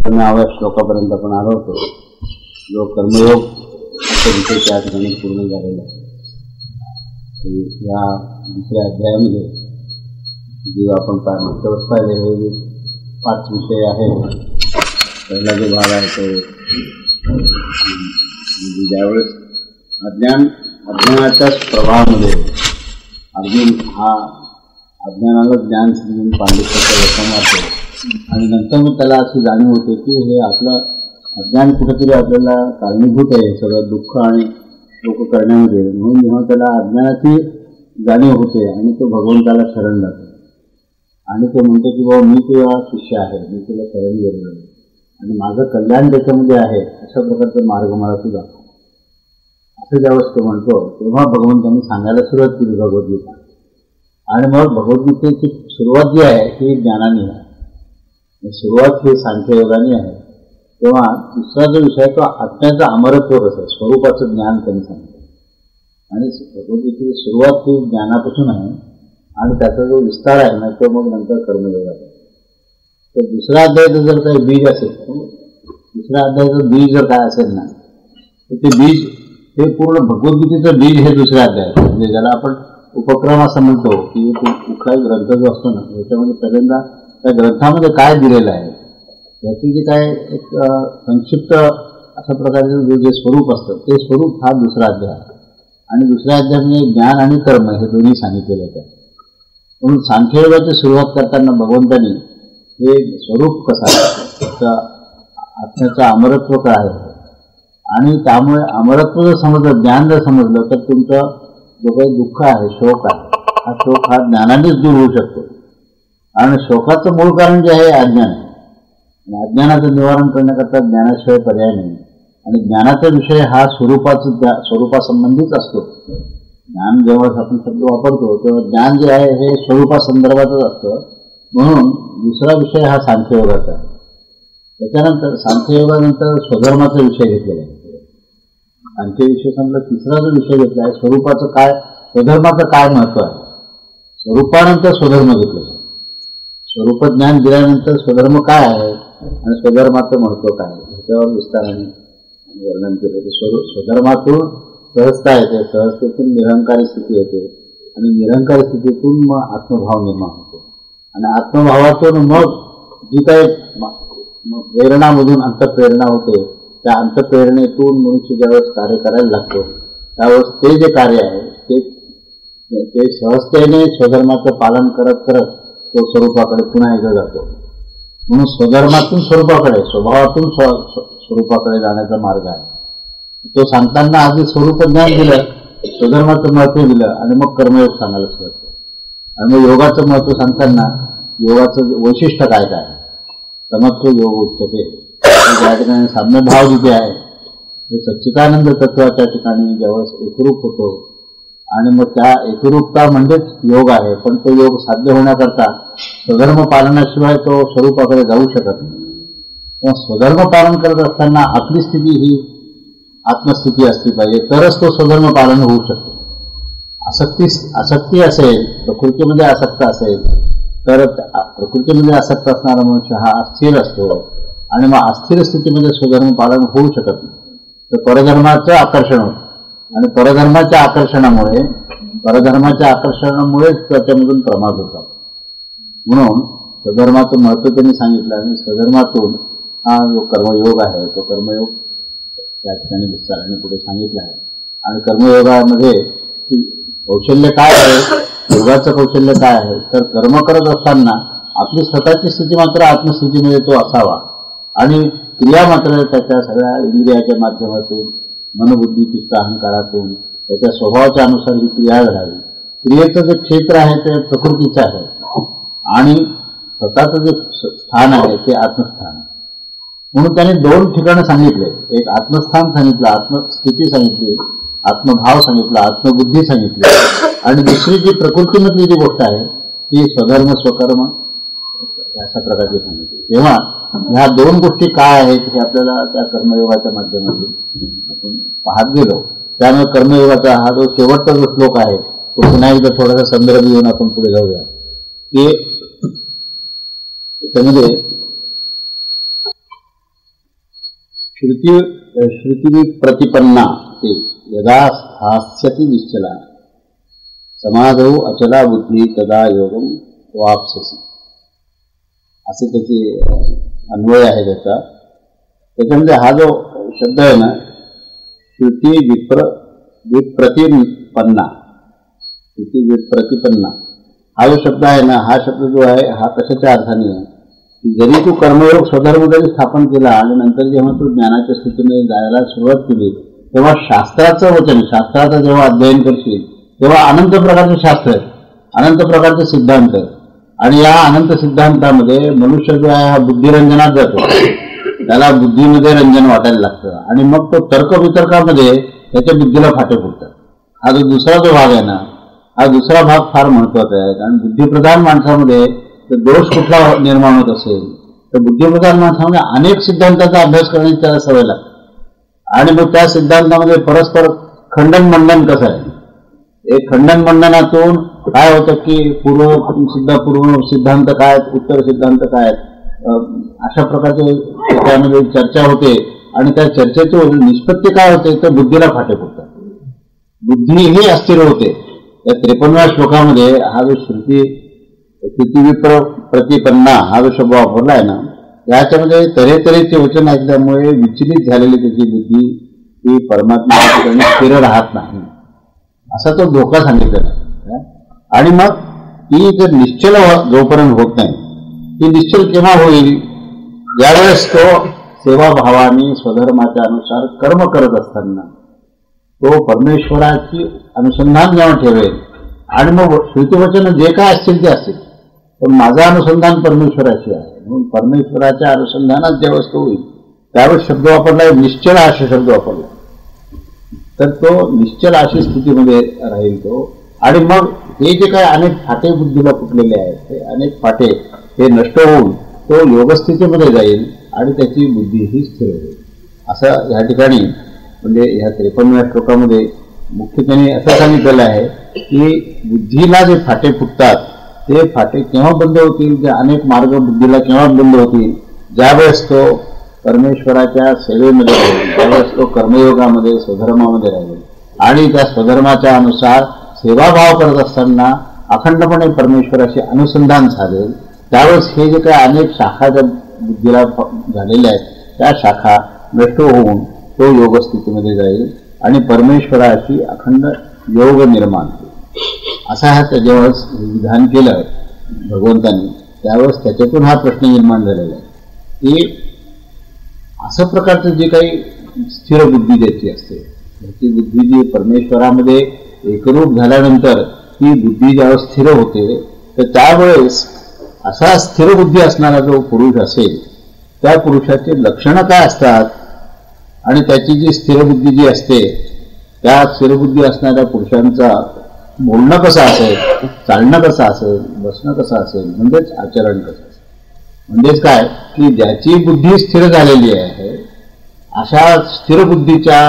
कर्मयाव्या श्लोकापर्यंत आपण आलो होतो. जो कर्मयोग विषय त्या ठिकाणी पूर्ण झालेला आहे. या दुसऱ्या अध्यायामध्ये जे आपण मागच्या पाहिले हे 5 विषय आहेत. पहिला जो भाग आहे तो ज्यावेळेस अज्ञानाच्या प्रवाहामध्ये अर्जुन हा अज्ञानाला ज्ञान समजून पांडित्याचा व्यसन मारतो आणि नंतर मग त्याला अशी जाणीव होते की हे आपलं अज्ञान कुठेतरी आपल्याला कारणीभूत आहे सगळं दुःख आणि शोक करण्यामध्ये. म्हणून जेव्हा त्याला अज्ञानाची जाणीव होते आणि तो भगवंताला शरण जातो आणि तो म्हणतो की बाबा मी तुझा शिष्य आहे, मी तुला शरण गेलेलो आहे आणि माझं कल्याण त्याच्यामध्ये आहे, अशा प्रकारचा मार्ग मला तू दाखव, असं ज्यावेळेस तो म्हणतो तेव्हा भगवंतांनी सांगायला सुरुवात केली भगवद्गीता. आणि मग भगवद्गीतेची सुरुवात जी आहे ती ज्ञानाने आहे, सुरुवात ही सांख्ययोगाने आहे. तेव्हा दुसरा जो विषय तो आत्म्याचा अमरत्व कसं आहे, स्वरूपाचं ज्ञान त्यांनी सांगितलं. आणि भगवद्गीतेची सुरुवात ही ज्ञानापासून आहे आणि त्याचा जो विस्तार आहे ना तो मग नंतर कर्मयोग आहे. तर दुसऱ्या अध्यायाचं जर काही बीज असेल, दुसऱ्या अध्यायाचं बीज जर काय असेल ना तर ते बीज हे पूर्ण भगवद्गीतेचं बीज हे दुसऱ्या अध्याय आहे. म्हणजे ज्याला आपण उपक्रम असं म्हणतो की कुठलाही ग्रंथ जो असतो ना याच्यामध्ये पहिल्यांदा त्या ग्रंथामध्ये काय दिलेलं आहे याची जे काय एक संक्षिप्त अशा प्रकारचे जे स्वरूप असतं ते स्वरूप हा दुसरा अध्याय आहे. आणि दुसऱ्या अध्यायामध्ये ज्ञान आणि कर्म हे दोन्ही सांगितलेले आहेत. म्हणून सांख्ययोगाची सुरुवात करताना भगवंतांनी हे स्वरूप कसं आहे, त्याचं आत्म्याचं अमरत्व काय आहे आणि त्यामुळे अमरत्व जर समजलं, ज्ञान जर समजलं तर तुमचं जो काही दुःख आहे, शोक आहे, हा शोक हा ज्ञानानेच दूर होऊ शकतो. आणि शोकाचं मूळ कारण जे आहे अज्ञान आहे. अज्ञानाचं निवारण करण्याकरता ज्ञानाशिवाय पर्याय नाही. आणि ज्ञानाचा विषय हा स्वरूपासंबंधीच असतो. ज्ञान जेव्हा आपण शब्द वापरतो तेव्हा ज्ञान जे आहे हे स्वरूपासंदर्भातच असतं. म्हणून दुसरा विषय हा सांख्ययोगाचा आहे. त्याच्यानंतर सांख्ययोगानंतर स्वधर्माचा विषय घेतलेला आहे. सांख्य विषय समजा तिसरा जो विषय घेतला आहे स्वरूपाचं काय, स्वधर्माचं काय महत्व आहे. स्वरूपानंतर स्वधर्म घेतलेला आहे. स्वरूपज्ञान दिल्यानंतर स्वधर्म काय आहे आणि स्वधर्माचं महत्व काय आहे ह्याच्यावर विस्ताराने वर्णन केलं. स्वधर्मातून सहजता येते, सहजतेतून निरंकारी स्थिती येते आणि निरंकारी स्थितीतून मग आत्मभाव निर्माण होतो आणि आत्मभावातून मग जी काही प्रेरणामधून अंतःप्रेरणा होते त्या अंतःप्रेरणेतून मनुष्य ज्यावेळेस कार्य करायला लागतो त्यावेळेस ते जे कार्य आहे ते सहजतेने स्वधर्माचं पालन करत करत तो स्वरूपाकडे पुन्हा एकदा जातो. म्हणून स्वधर्मातून स्वरूपाकडे, स्वभावातून स्वरूपाकडे जाण्याचा मार्ग आहे. तो सांगताना आधी स्वरूप ज्ञान दिलं, स्वधर्माचं महत्व दिलं आणि मग कर्मयोग सांगायला सुरुवात केलं. आणि मग योगाचं महत्व सांगताना योगाचं वैशिष्ट्य काय काय आहे, समत्व योग उच्चते. ज्या ठिकाणी साम्यभाव जिथे आहे तो सच्चिदानंद तत्वाच्या ठिकाणी ज्यावेळेस एकरूप होतो आणि मग त्या एकरूपता म्हणजेच योग आहे. पण तो योग साध्य होण्याकरता स्वधर्म पालनाशिवाय तो स्वरूपाकडे जाऊ शकत नाही. किंवा स्वधर्म पालन करत असताना आपली स्थिती ही आत्मस्थिती असली पाहिजे तरच तो स्वधर्म पालन होऊ शकतो. आसक्ती असेल, प्रकृतीमध्ये आसक्त असेल तर प्रकृतीमध्ये आसक्त असणारा मनुष्य हा अस्थिर असतो आणि मग अस्थिर स्थितीमध्ये स्वधर्म पालन होऊ शकत नाही. तर परधर्माचं आकर्षण होतं आणि परधर्माच्या आकर्षणामुळेच त्याच्यामधून प्रमाद होतात. म्हणून स्वधर्माचं महत्व त्यांनी सांगितलं आणि स्वधर्मातून हा जो कर्मयोग आहे तो कर्मयोग त्या ठिकाणी विस्ताराने पुढे सांगितला आहे. आणि कर्मयोगामध्ये कौशल्य काय आहे, योगाचं कौशल्य काय आहे तर कर्म करत असताना आपली स्वतःची स्थिती मात्र आत्मस्थितीमध्ये तो असावा आणि क्रिया मात्र त्याच्या सगळ्या इंद्रियाच्या माध्यमातून मनबुद्धी चित्त अहंकारातून त्याच्या स्वभावाच्या अनुसार ही क्रिया घडावी. क्रियेचं जे क्षेत्र आहे ते प्रकृतीचं आहे आणि स्वतःचं जे स्थान आहे ते आत्मस्थान आहे. म्हणून त्याने 2 ठिकाणं सांगितले. एक आत्मस्थान सांगितलं, आत्मस्थिती सांगितली, आत्मभाव सांगितला, आत्मबुद्धी सांगितली आणि दुसरी जी प्रकृतीमधली जी गोष्ट आहे ती स्वधर्म स्वकर्म अशा प्रकारची सांगितली. तेव्हा ह्या 2 गोष्टी काय आहेत हे आपल्याला त्या कर्मयोगाच्या माध्यमातून आपण पाहत गेलो. त्यामुळे कर्मयोगाचा हा जो शेवटचा जो श्लोक आहे तो पुन्हा एकदा थोडासा संदर्भ घेऊन आपण पुढे जाऊया की त्याच्यामध्ये श्रुती प्रतिपन्ना ते यदा स्थास्यति निश्चला समाधौ अचला बुद्धी तदा योगम वाप्स्यसि, असे त्याचे अन्वय आहे त्याचा. त्याच्यामध्ये हा जो शब्द आहे ना, श्रुती विप्रतिपन्ना, श्रुती विप्रतिपन्ना हा जो शब्द आहे ना, हा शब्द जो आहे हा कशाच्या अर्थाने आहे की जरी तू कर्मयोग स्वधर्म जरी स्थापन केला आणि नंतर जेव्हा तू ज्ञानाच्या स्थितीने जायला सुरुवात केली तेव्हा शास्त्राचं वचन, शास्त्राचं जेव्हा अध्ययन करशील तेव्हा अनंत प्रकारचे शास्त्र आहेत, अनंत प्रकारचे सिद्धांत आहेत. आणि या अनंत सिद्धांतामध्ये मनुष्य जो आहे हा बुद्धिरंजनात जातो, त्याला बुद्धीमध्ये रंजन वाटायला लागतं आणि मग तो तर्कवितर्कामध्ये त्याच्या बुद्धीला फाटे फुटतात. हा जो दुसरा जो भाग आहे ना, हा दुसरा भाग फार महत्वाचा आहे. कारण बुद्धिप्रधान माणसामध्ये जर दोष कुठला निर्माण होत असेल तर बुद्धिप्रधान माणसामध्ये अनेक सिद्धांताचा अभ्यास करण्याची त्याला सवय लागते. आणि मग त्या सिद्धांतामध्ये परस्पर खंडन मंडन कसं आहे, एक खंडन मंडनातून काय होतं की पूर्व सिद्धांत काय आहेत, उत्तर सिद्धांत काय आहेत, अशा प्रकारचे त्यामध्ये चर्चा होते. आणि त्या चर्चेचे निष्पत्ती काय होते तर बुद्धीला फाटे पडतात, बुद्धी ही अस्थिर होते. या 53व्या श्लोकामध्ये हा जो श्रुती प्रतिपन्ना हा जो शब्द वापरला आहे ना, याच्यामध्ये तऱ्हेतऱ्हेचे वचन ऐकल्यामुळे विचलित झालेली त्याची बुद्धी ही परमात्म्याच्या ठिकाणी स्थिर राहत नाही, असा तो धोका सांगितलेला. आणि मग ती जर निश्चल जोपर्यंत होत नाही, ती निश्चल केव्हा होईल, ज्यावेळेस तो सेवाभावाने स्वधर्माच्या अनुसार कर्म करत असताना तो परमेश्वराची अनुसंधान जेव्हा ठेवेल. आणि मग श्रुतिवचन जे काय असतील ते असतील, पण माझं अनुसंधान परमेश्वराशी आहे म्हणून परमेश्वराच्या अनुसंधानात ज्यावेळेस तो होईल त्यावेळेस शब्द वापरला, निश्चल असा शब्द वापरला. तर तो निश्चल अशी स्थितीमध्ये राहील तो. आणि मग हे जे काही अनेक फाटे बुद्धीला फुटलेले आहेत ते अनेक फाटे हे नष्ट होऊन तो योगस्थितीमध्ये जाईल आणि त्याची बुद्धी ही स्थिर होईल. असं या ठिकाणी म्हणजे ह्या 53व्या श्लोकामध्ये मुख्य त्यांनी असं सांगितलेलं आहे की बुद्धीला जे फाटे फुटतात ते फाटे केव्हा बंद होतील, जे अनेक मार्ग बुद्धीला केव्हा बंद होतील, ज्यावेळेस तो परमेश्वराच्या सेवेमध्ये राहील, त्यावेळेस तो कर्मयोगामध्ये स्वधर्मामध्ये राहील आणि त्या स्वधर्माच्या अनुसार सेवाभाव करत असताना अखंडपणे परमेश्वराशी अनुसंधान साधेल. त्यावेळेस हे जे काही अनेक शाखा ज्या बुद्धीला झालेल्या आहेत त्या शाखा नष्ट होऊन तो योगस्थितीमध्ये जाईल आणि परमेश्वराशी अखंड योग निर्माण होईल. असा हा त्याच्यावेळेस विधान केलं भगवंतांनी, त्यावेळेस त्याच्यातून हा प्रश्न निर्माण झालेला आहे की असं प्रकारचं जे काही स्थिर बुद्धी ज्याची असते, त्याची बुद्धी जी परमेश्वरामध्ये एकरूप झाल्यानंतर ती बुद्धी ज्यावेळेस स्थिर होते तर त्यावेळेस असा स्थिर बुद्धी असणारा जो पुरुष असेल त्या पुरुषाचे लक्षणं काय असतात आणि त्याची जी स्थिर बुद्धी जी असते त्या स्थिरबुद्धी असणाऱ्या पुरुषांचा बोलणं कसं असेल, चालणं कसं असेल, बसणं कसं असेल, म्हणजेच आचरण कसं असेल. म्हणजेच काय की ज्याची बुद्धी स्थिर झालेली आहे अशा स्थिर बुद्धीच्या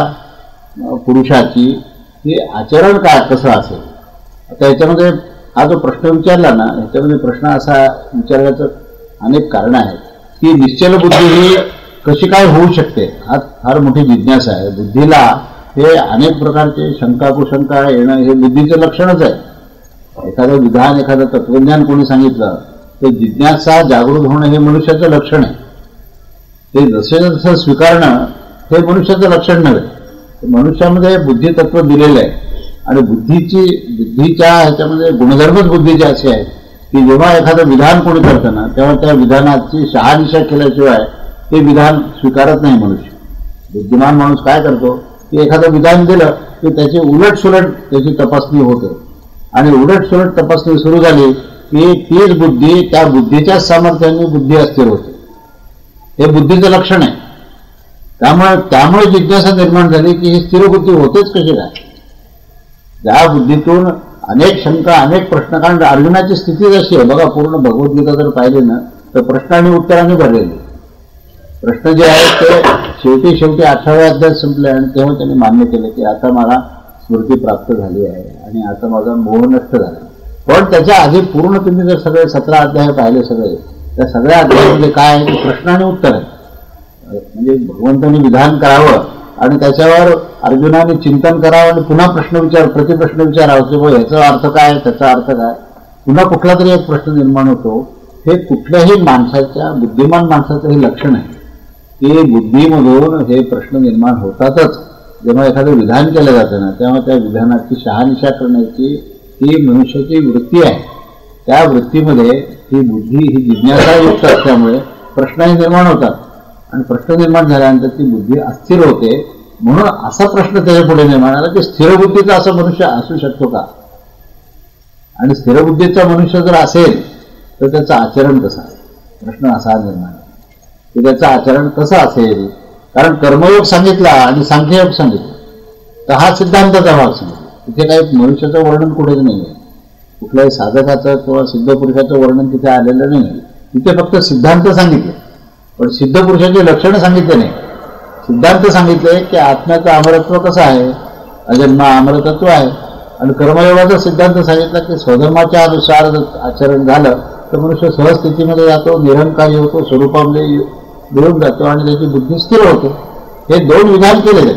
पुरुषाची हे आचरण काय कसं असेल. आता याच्यामध्ये हा जो प्रश्न विचारला ना, ह्याच्यामध्ये प्रश्न असा विचारण्याचं अनेक कारणं आहेत की निश्चल बुद्धी ही कशी काय होऊ शकते, हा फार मोठी जिज्ञासा आहे. बुद्धीला हे अनेक प्रकारचे शंका कुशंका येणं हे बुद्धीचं लक्षणच आहे. एखादं विधान, एखादं तत्वज्ञान कोणी सांगितलं तर जिज्ञासा जागृत होणं हे मनुष्याचं लक्षण आहे. ते जसं जसं स्वीकारणं हे मनुष्याचं लक्षण नव्हे. मनुष्यामध्ये बुद्धितत्व दिलेलं आहे आणि बुद्धीच्या ह्याच्यामध्ये गुणधर्मच बुद्धीचे असे आहेत की जेव्हा एखादं विधान कोणी करतं ना तेव्हा त्या विधानाची शहानिशा केल्याशिवाय ते विधान स्वीकारत नाही मनुष्य. बुद्धिमान माणूस काय करतो की एखादं विधान दिलं की त्याची उलटसुलट त्याची तपासणी होते आणि उलटसुलट तपासणी सुरू झाली की तीच बुद्धी त्या बुद्धीच्या सामर्थ्याने बुद्धी अस्थिर होते. हे बुद्धीचं लक्षण आहे. त्यामुळे जिज्ञासा निर्माण झाली की ही स्थिर बुद्धी होतेच कशी काय. त्या बुद्धीतून अनेक शंका, अनेक प्रश्न, कारण अर्जुनाची स्थितीच अशी आहे बघा. पूर्ण भगवद्गीता जर पाहिले ना तर प्रश्न आणि उत्तराने भरलेले. प्रश्न जे आहेत ते शेवटी 18व्या अध्यायात संपले आणि तेव्हा त्यांनी मान्य केलं की आता मला स्मृती प्राप्त झाली आहे आणि आता माझा मोह नष्ट झाला. पण त्याच्या आधी पूर्ण तुम्ही जर सगळे 17 अध्याय पाहिले सगळे, त्या सगळ्या अध्यायामध्ये काय आहे, प्रश्न आणि उत्तर आहे. म्हणजे भगवंतांनी विधान करावं आणि त्याच्यावर अर्जुनाने चिंतन करावं आणि पुन्हा प्रतिप्रश्न विचारावं की ह्याचा अर्थ काय, त्याचा अर्थ काय, पुन्हा कुठला तरी एक प्रश्न निर्माण होतो. हे कुठल्याही माणसाच्या, बुद्धिमान माणसाचं हे लक्षण आहे की बुद्धीमधून हे प्रश्न निर्माण होतातच. जेव्हा एखादं विधान केलं जातं ना, तेव्हा त्या विधानाची शहानिशा करण्याची ही मनुष्याची वृत्ती आहे. त्या वृत्तीमध्ये ही बुद्धी, ही जिज्ञासायुक्त असल्यामुळे प्रश्नही निर्माण होतात आणि प्रश्न निर्माण झाल्यानंतर ती बुद्धी अस्थिर होते. म्हणून असा प्रश्न त्याच्या पुढे निर्माण आला की स्थिरबुद्धीचा असं मनुष्य असू शकतो का, आणि स्थिरबुद्धीचा मनुष्य जर असेल तर त्याचं आचरण कसं आहे. प्रश्न असा निर्माण की त्याचं आचरण कसं असेल. कारण कर्मयोग सांगितला आणि सांख्ययोग सांगितला तर हा सिद्धांताचा भाग सांगितला. तिथे काही मनुष्याचं वर्णन कुठेच नाही आहे, कुठल्याही साधकाचं किंवा सिद्ध पुरुषाचं वर्णन तिथे आलेलं नाही. तिथे फक्त सिद्धांत सांगितले, पण सिद्ध पुरुषाची लक्षणं सांगितले नाही. सिद्धांत सांगितले की आत्म्याचं अमरत्व कसं आहे, अजन्मा अमरतत्व आहे. आणि कर्मयोगाचा सिद्धांत सांगितला की स्वधर्माच्या अनुसार जर आचरण झालं तर मनुष्य सहस्थितीमध्ये जातो, निरंकारी होतो, स्वरूपामध्ये मिळून जातो आणि त्याची बुद्धी स्थिर होते. हे दोन विधान केलेले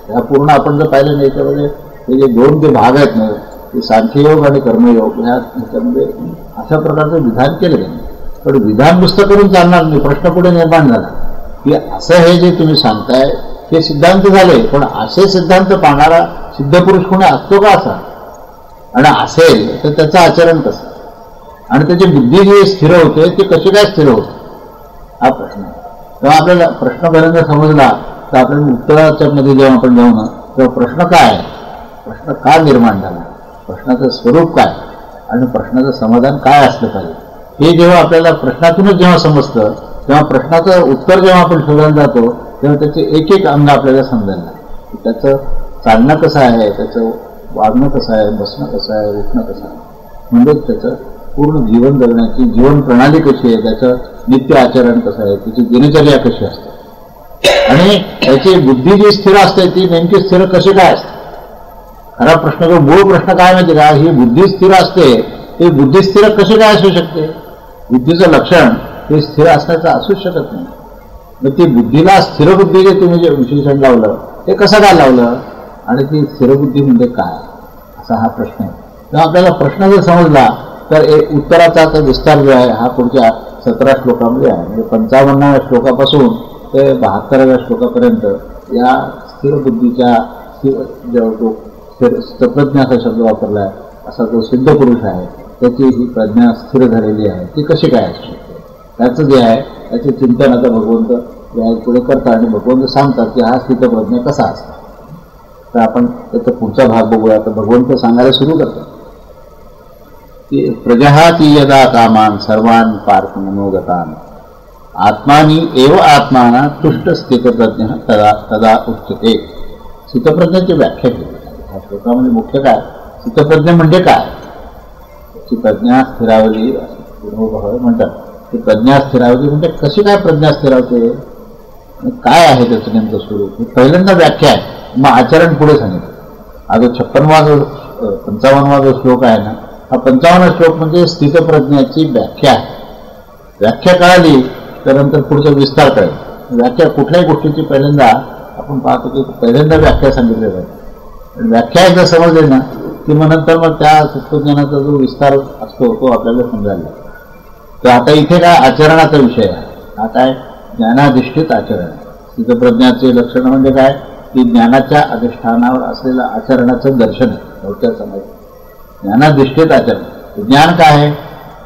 त्या पूर्ण आपण जर पाहिलं नाही त्यामध्ये हे जे दोन जे भाग आहेत ना, ते सांख्ययोग आणि कर्मयोग ह्याच्यामध्ये अशा प्रकारचं विधान केलेलं आहे. पण विधान नुसतं करून चालणार नाही. प्रश्न पुढे निर्माण झाला की असं हे जे तुम्ही सांगताय ते सिद्धांत झाले, पण असे सिद्धांत पाहणारा सिद्ध पुरुष कोणी असतो का असा, आणि असेल तर त्याचं आचरण कसं, आणि त्याची बुद्धी जी स्थिर होते ती कशी काय स्थिर होते, हा प्रश्न. तेव्हा आपल्याला प्रश्नपर्यंत समजला तर आपल्याला उत्तराच्या मध्ये जेव्हा आपण जाऊ ना तेव्हा प्रश्न काय आहे, प्रश्न का निर्माण झाला, प्रश्नाचं स्वरूप काय आणि प्रश्नाचं समाधान काय असलं पाहिजे, हे जेव्हा आपल्याला प्रश्नातूनच जेव्हा समजतं तेव्हा प्रश्नाचं उत्तर जेव्हा आपण शोधायला जातो तेव्हा त्याचे एक एक अंग आपल्याला समजायला लागतं. त्याचं चालणं कसं आहे, त्याचं वागणं कसं आहे, बसणं कसं आहे, उठणं कसं आहे, म्हणजे त्याचं पूर्ण जीवन जगण्याची जीवन प्रणाली कशी आहे, त्याचं नित्य आचरण कसं आहे, त्याची दिनचर्या कशी असते आणि त्याची बुद्धी जी स्थिर असते ती नेमकी स्थिर कशी काय असते. खरा प्रश्न जो मूळ प्रश्न काय माहिती का, ही बुद्धी स्थिर असते, ती बुद्धी स्थिर कशी काय असू शकते. बुद्धीचं लक्षण हे स्थिर असण्याचं असूच शकत नाही. मग ती बुद्धीला स्थिरबुद्धी जे तुम्ही जे विशेषण लावलं ते कसं काय लावलं आणि ती स्थिरबुद्धी म्हणजे काय, असा हा प्रश्न आहे. तेव्हा आपल्याला प्रश्न जर समजला तर उत्तराचा विस्तार जो आहे हा पुढच्या 17 श्लोकामध्ये आहे. म्हणजे 55व्या श्लोकापासून ते 72व्या श्लोकापर्यंत या स्थिरबुद्धीच्या जो स्थितप्रज्ञ असा शब्द वापरला आहे, असा जो सिद्ध पुरुष आहे त्याची ही प्रज्ञा स्थिर झालेली आहे ती कशी काय असू शकते, त्याचं जे आहे त्याचे चिंतन आता भगवंत या पुढे करतात आणि भगवंत सांगतात की हा स्थितप्रज्ञ कसा असतो. तर आपण त्याचा पुढचा भाग बघूया. तर भगवंत सांगायला सुरू करतात की प्रजहाती यदा कामान सर्वान पार्थ मनोगतान आत्मानी एव आत्माना तुष्ट स्थितप्रज्ञ तदा तदा उच्यते. स्थितप्रज्ञाची व्याख्या केली ह्या श्लोकामध्ये. मुख्य काय, स्थितप्रज्ञ म्हणजे काय, त्याची प्रज्ञा स्थिरावली म्हणतात. ती प्रज्ञा स्थिरावली म्हणजे कशी काय प्रज्ञा स्थिरावते, काय आहे त्याचं नेमकं स्वरूप, ही पहिल्यांदा व्याख्या आहे. मग आचरण पुढे सांगितलं. हा जो 55वा जो श्लोक आहे ना, हा 55वा श्लोक म्हणजे स्थितप्रज्ञाची व्याख्या आहे. व्याख्या कळाली तर नंतर पुढचा विस्तार कळेल. व्याख्या कुठल्याही गोष्टीची पहिल्यांदा आपण पाहतो की पहिल्यांदा व्याख्या सांगितली जाते आणि व्याख्या एकदा समजली ना की मग नंतर मग त्या तत्वज्ञानाचा जो विस्तार असतो तो आपल्याला समजायला लागतो. तर आता इथे काय आचरणाचा विषय आहे. हा काय ज्ञानाधिष्ठित आचरण. स्थितप्रज्ञाचे लक्षण म्हणजे काय की ज्ञानाच्या अधिष्ठानावर असलेलं आचरणाचं दर्शन आहे. थोडक्यात समजलं ज्ञानाधिष्ठित आचरण. ज्ञान काय आहे,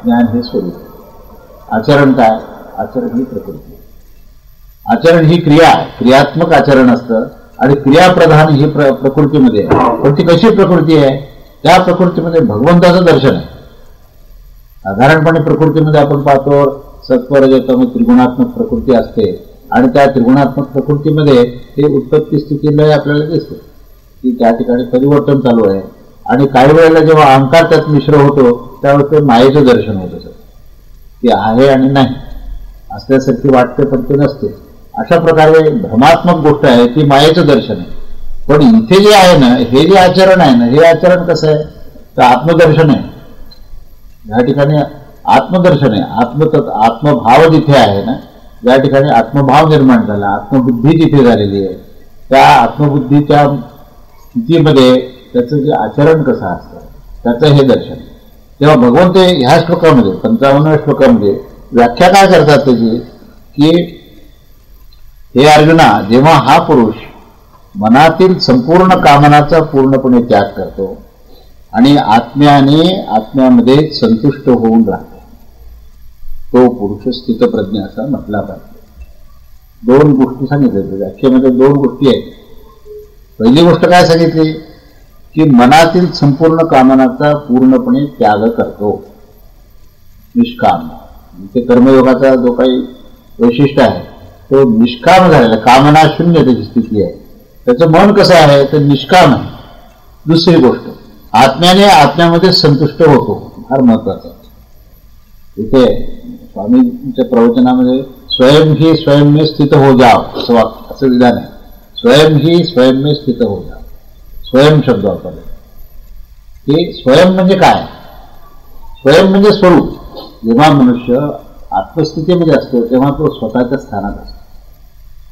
ज्ञान हे स्वरूप. आचरण काय, आचरण ही प्रकृती. आचरण ही क्रिया आहे, क्रियात्मक आचरण असतं आणि क्रियाप्रधान ही प्रकृतीमध्ये आहे. पण ती कशी प्रकृती आहे, त्या प्रकृतीमध्ये भगवंताचं दर्शन आहे. साधारणपणे प्रकृतीमध्ये आपण पाहतो सत्वरजतम त्रिगुणात्मक प्रकृती असते आणि त्या त्रिगुणात्मक प्रकृतीमध्ये ते उत्पत्ती स्थिती लय आपल्याला दिसते की त्या ठिकाणी परिवर्तन चालू आहे. आणि काही वेळेला जेव्हा अहंकार त्यात मिश्र होतो त्यावेळेस ते मायेचं दर्शन होत असतं की आहे आणि नाही असल्यासारखी वाटते पण ते नसते. अशा प्रकारे भ्रमात्मक गोष्ट आहे ती मायेचं दर्शन आहे. पण इथे जे आहे ना, हे जे आचरण आहे ना, हे आचरण कसं आहे तर आत्मदर्शन आहे. या ठिकाणी आत्मदर्शन आहे. आत्मभाव जिथे आहे ना ज्या ठिकाणी आत्मभाव निर्माण झाला, आत्मबुद्धी जिथे झालेली आहे, त्या आत्मबुद्धीच्या स्थितीमध्ये त्याचं जे आचरण कसं असतं त्याचं हे दर्शन. तेव्हा भगवंत ह्या श्लोकामध्ये 55व्या श्लोकामध्ये व्याख्या काय करतात त्याची, की हे अर्जुना, जेव्हा हा पुरुष मनातील संपूर्ण कामनाचा पूर्णपणे त्याग करतो आणि आत्म्यामध्ये संतुष्ट होऊन राहतो, तो पुरुष स्थितप्रज्ञ असा म्हटला पाहिजे. दोन गोष्टी सांगितल्या व्याख्येमध्ये, दोन गोष्टी आहेत. पहिली गोष्ट काय सांगितली, की मनातील संपूर्ण कामनाचा पूर्णपणे त्याग करतो, निष्काम. ते कर्मयोगाचा जो काही वैशिष्ट्य आहे तो निष्काम झालेला, कामना शून्य त्याची स्थिती आहे. त्याचं मन कसं आहे तर निष्काम आहे. दुसरी गोष्ट, आत्म्यामध्ये संतुष्ट होतो, फार महत्वाचं आहे. इथे स्वामींच्या प्रवचनामध्ये स्वयं ही स्वयं में स्थित हो जाओ असं विधान आहे. स्वयं ही स्वयं में स्थित हो जाओ, स्वयं शब्द वापरले. हे स्वयं म्हणजे काय, स्वयं म्हणजे स्वरूप. जेव्हा मनुष्य आत्मस्थितीमध्ये असतो तेव्हा तो स्वतःच्या स्थानात असतो,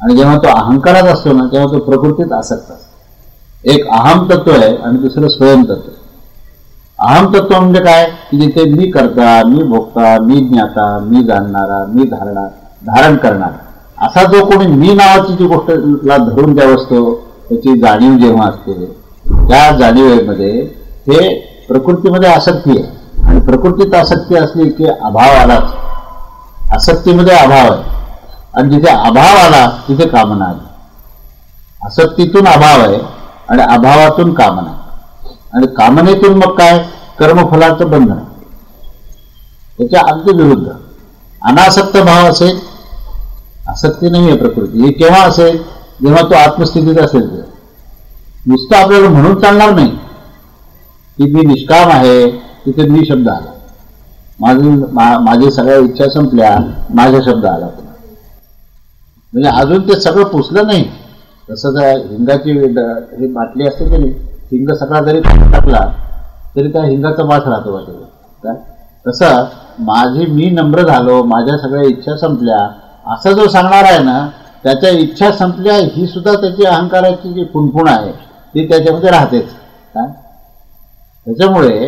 आणि जेव्हा तो अहंकारात असतो ना तेव्हा तो प्रकृतीत आसक्त असतो. एक अहम तत्व आहे आणि दुसरं स्वयं तत्व. अहम तत्व म्हणजे काय, की जिथे मी करता, मी भोगता, मी ज्ञाता, मी जाणणारा, मी धारण करणारा असा जो कोणी मी नावाची जी गोष्टला धरून द्यावं असतो, त्याची जाणीव जेव्हा असते, त्या जाणीवेमध्ये हे प्रकृतीमध्ये आसक्ती आहे. आणि प्रकृतीत आसक्ती असली की अभाव आलाच. आसक्तीमध्ये अभाव आहे, आणि जिथे अभाव आला तिथे कामना आली. आसक्तीतून अभाव आहे आणि अभावातून कामना, आणि कामनेतून मग काय, कर्मफलाचं बंधन आहे. त्याच्या अगदी विरुद्ध अनासक्त भाव असेल, आसक्ती नाही आहे प्रकृती. हे केव्हा असेल, जेव्हा तो आत्मस्थितीत असेल. तेव्हा नुसतं आपल्याला म्हणून चालणार नाही की मी निष्काम आहे, तिथे मी शब्द आला, माझी सगळ्या इच्छा संपल्या, माझा शब्द आला. म्हणजे अजून ते सगळं पुसलं नाही. तसं त्या हिंगाची ही बाटली असते की नाही, हिंग सगळा जरी टाकला तरी त्या हिंगाचा वास राहतो वाटेल काय. तसं माझी मी नम्र झालो, माझ्या सगळ्या इच्छा संपल्या असं जो सांगणार आहे ना, त्याच्या इच्छा संपल्या ही सुद्धा त्याची अहंकाराची जी पुणपुण आहे ती त्याच्यामध्ये राहतेच काय. त्याच्यामुळे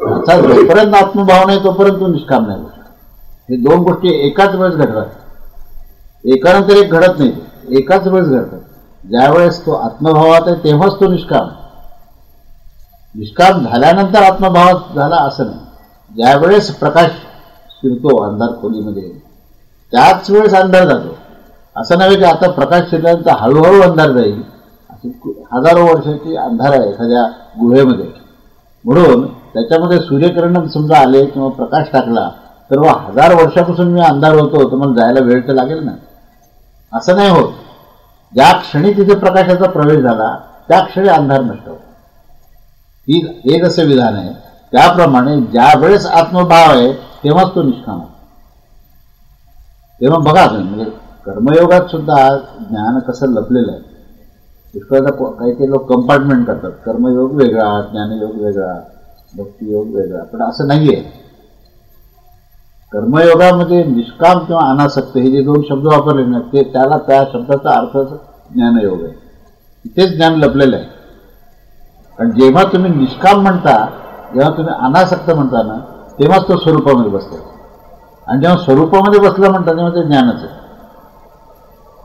आता जोपर्यंत आत्मभाव नाही तोपर्यंत तो निष्काम नाही. हे दोन गोष्टी एकाच वेळेस घडतात, एकानंतर एक घडत नाही, एकाच वेळेस घडतात. ज्यावेळेस तो आत्मभावात आहे तेव्हाच तो निष्काम. निष्काम झाल्यानंतर आत्मभावात झाला असं नाही. ज्यावेळेस प्रकाश शिरतो अंधार खोलीमध्ये त्याच वेळेस अंधार जातो. असं नव्हे की आता प्रकाश शिरल्यानंतर हळूहळू अंधार जाईल. अशी हजारो वर्षाची अंधार आहे एखाद्या गुहेमध्ये. म्हणून त्याच्यामध्ये सूर्यकिरण समजा आले किंवा प्रकाश टाकला तर 1000 वर्षापासून मी अंधार होतो तर मला जायला वेळ तर लागेल ना. असं नाही होत. ज्या क्षणी तिथे प्रकाशाचा प्रवेश झाला त्या क्षणी अंधार नष्ट होतो. हे जसं विधान आहे त्याप्रमाणे ज्या वेळेस आत्मभाव आहे तेव्हाच तो निष्काम आहे. तेव्हा बघा म्हणजे कर्मयोगात सुद्धा ज्ञान कसं लपलेलं आहे. पुष्कळदा काही काही लोक कंपार्टमेंट करतात, कर्मयोग वेगळा, ज्ञानयोग वेगळा, भक्तियोग वेगळा. पण असं नाही आहे. कर्मयोगामध्ये निष्काम किंवा अनासक्त हे जे दोन शब्द वापरले ना ते त्याला त्या शब्दाचा अर्थ ज्ञानयोग आहे. इथेच ज्ञान लपलेलं आहे. कारण जेव्हा तुम्ही निष्काम म्हणता, जेव्हा तुम्ही अनासक्त म्हणता ना तेव्हाच तो स्वरूपामध्ये बसतो. आणि जेव्हा स्वरूपामध्ये बसलं म्हणता तेव्हा ते ज्ञानच आहे.